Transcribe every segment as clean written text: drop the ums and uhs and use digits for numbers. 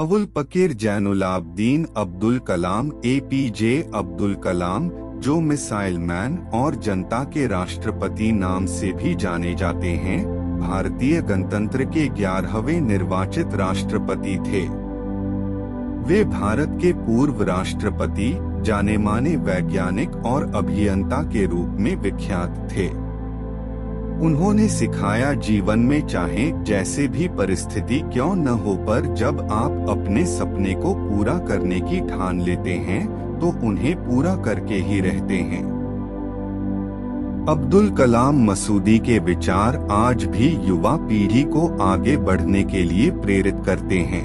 अबुल पकीर Jainulabdeen Abdul Kalam APJ Abdul Kalam, जो missile man और जनता के राष्ट्रपति नाम से भी जाने जाते हैं, भारतीय गणतंत्र के 11वें निर्वाचित राष्ट्रपति थे। वे भारत के पूर्व राष्ट्रपति, जाने माने वैज्ञानिक और अभियंता के रूप में विख्यात थे। उन्होंने सिखाया, जीवन में चाहे जैसे भी परिस्थिति क्यों न हो, पर जब आप अपने सपने को पूरा करने की ठान लेते हैं तो उन्हें पूरा करके ही रहते हैं। अब्दुल कलाम मसूदी के विचार आज भी युवा पीढ़ी को आगे बढ़ने के लिए प्रेरित करते हैं।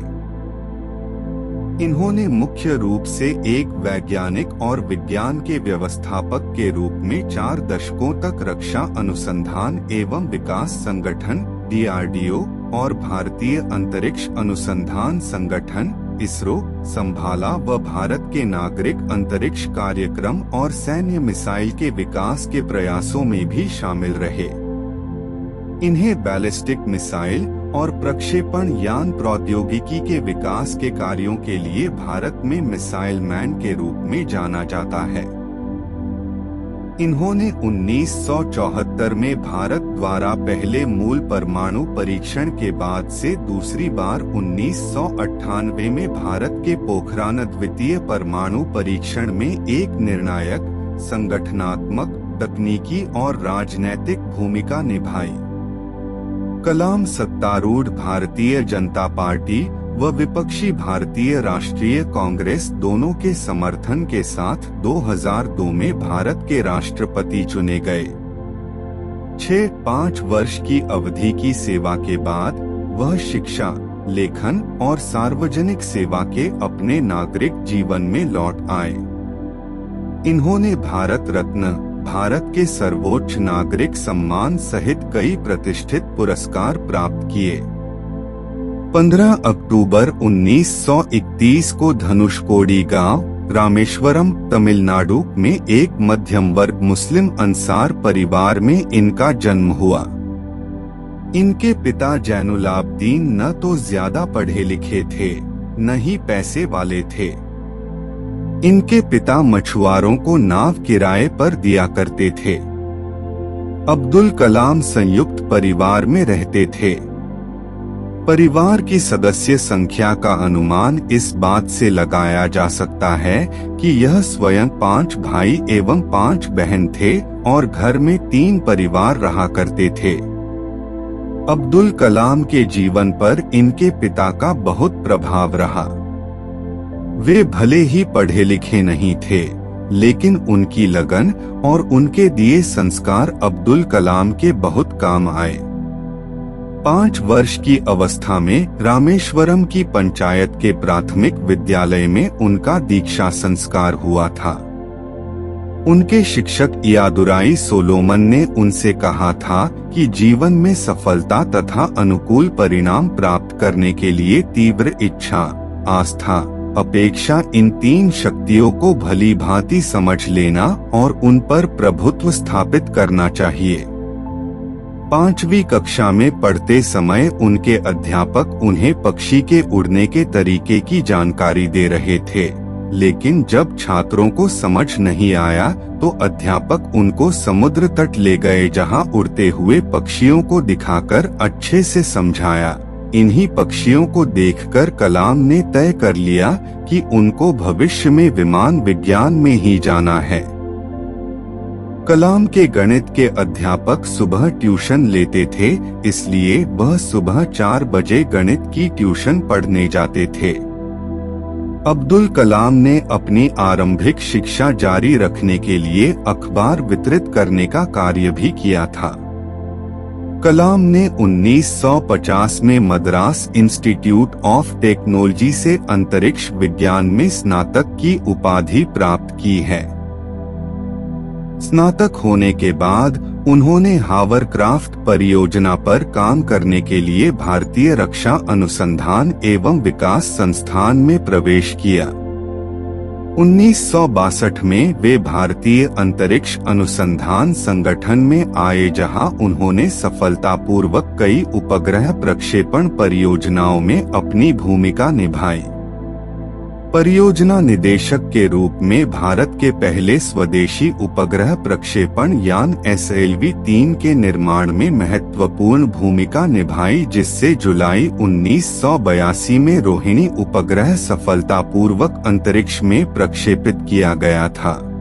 इन्होंने मुख्य रूप से एक वैज्ञानिक और विज्ञान के व्यवस्थापक के रूप में 4 दशकों तक रक्षा अनुसंधान एवं विकास संगठन DRDO और भारतीय अंतरिक्ष अनुसंधान संगठन ISRO संभाला व भारत के नागरिक अंतरिक्ष कार्यक्रम और सैन्य मिसाइल के विकास के प्रयासों में भी शामिल रहे। इन्हें बैलिस्टिक मिसाइल और प्रक्षेपण यान प्रौद्योगिकी के विकास के कार्यों के लिए भारत में मिसाइल मैन के रूप में जाना जाता है। इन्होंने 1974 में भारत द्वारा पहले मूल परमाणु परीक्षण के बाद से दूसरी बार 1998 में भारत के पोखरान द्वितीय परमाणु परीक्षण में एक निर्णायक, संगठनात्मक, तकनीकी और राजनैतिक भूमिका निभाई। कलाम सत्तारूढ़ भारतीय जनता पार्टी व विपक्षी भारतीय राष्ट्रीय कांग्रेस दोनों के समर्थन के साथ 2002 में भारत के राष्ट्रपति चुने गए। 5 वर्ष की अवधि की सेवा के बाद वह शिक्षा, लेखन और सार्वजनिक सेवा के अपने नागरिक जीवन में लौट आए। इन्होंने भारत रत्न, भारत के सर्वोच्च नागरिक सम्मान सहित कई प्रतिष्ठित पुरस्कार प्राप्त किए। 15 अक्टूबर 1931 को धनुषकोडी गांव, रामेश्वरम, तमिलनाडु में एक मध्यम वर्ग मुस्लिम अंसार परिवार में इनका जन्म हुआ। इनके पिता जैनुलाब्दीन न तो ज्यादा पढ़े लिखे थे, न ही पैसे वाले थे। इनके पिता मछुआरों को नाव किराए पर दिया करते थे। अब्दुल कलाम संयुक्त परिवार में रहते थे। परिवार की सदस्य संख्या का अनुमान इस बात से लगाया जा सकता है कि यह स्वयं 5 भाई एवं 5 बहन थे और घर में 3 परिवार रहा करते थे। अब्दुल कलाम के जीवन पर इनके पिता का बहुत प्रभाव रहा। वे भले ही पढ़े लिखे नहीं थे, लेकिन उनकी लगन और उनके दिए संस्कार अब्दुल कलाम के बहुत काम आए। 5 वर्ष की अवस्था में रामेश्वरम की पंचायत के प्राथमिक विद्यालय में उनका दीक्षा संस्कार हुआ था। उनके शिक्षक यादुराई सोलोमन ने उनसे कहा था कि जीवन में सफलता तथा अनुकूल परिणाम प्राप्त करने के लिए तीव्र इच्छा, आस्था, अपेक्षा, इन 3 शक्तियों को भली भांति समझ लेना और उन पर प्रभुत्व स्थापित करना चाहिए। 5वीं कक्षा में पढ़ते समय उनके अध्यापक उन्हें पक्षी के उड़ने के तरीके की जानकारी दे रहे थे, लेकिन जब छात्रों को समझ नहीं आया तो अध्यापक उनको समुद्र तट ले गए, जहां उड़ते हुए पक्षियों को दिखाकर अच्छे से समझाया। इन्हीं पक्षियों को देखकर कलाम ने तय कर लिया कि उनको भविष्य में विमान विज्ञान में ही जाना है। कलाम के गणित के अध्यापक सुबह ट्यूशन लेते थे, इसलिए वह सुबह 4 बजे गणित की ट्यूशन पढ़ने जाते थे। अब्दुल कलाम ने अपनी आरंभिक शिक्षा जारी रखने के लिए अखबार वितरित करने का कार्य भी किया था। कलाम ने 1950 में मद्रास इंस्टीट्यूट ऑफ टेक्नोलॉजी से अंतरिक्ष विज्ञान में स्नातक की उपाधि प्राप्त की है। स्नातक होने के बाद उन्होंने हावरक्राफ्ट परियोजना पर काम करने के लिए भारतीय रक्षा अनुसंधान एवं विकास संस्थान में प्रवेश किया। 1962 में वे भारतीय अंतरिक्ष अनुसंधान संगठन में आए, जहां उन्होंने सफलतापूर्वक कई उपग्रह प्रक्षेपण परियोजनाओं में अपनी भूमिका निभाई। परियोजना निदेशक के रूप में भारत के पहले स्वदेशी उपग्रह प्रक्षेपण यान SLV-3 के निर्माण में महत्वपूर्ण भूमिका निभाई, जिससे जुलाई 1982 में रोहिणी उपग्रह सफलतापूर्वक अंतरिक्ष में प्रक्षेपित किया गया था।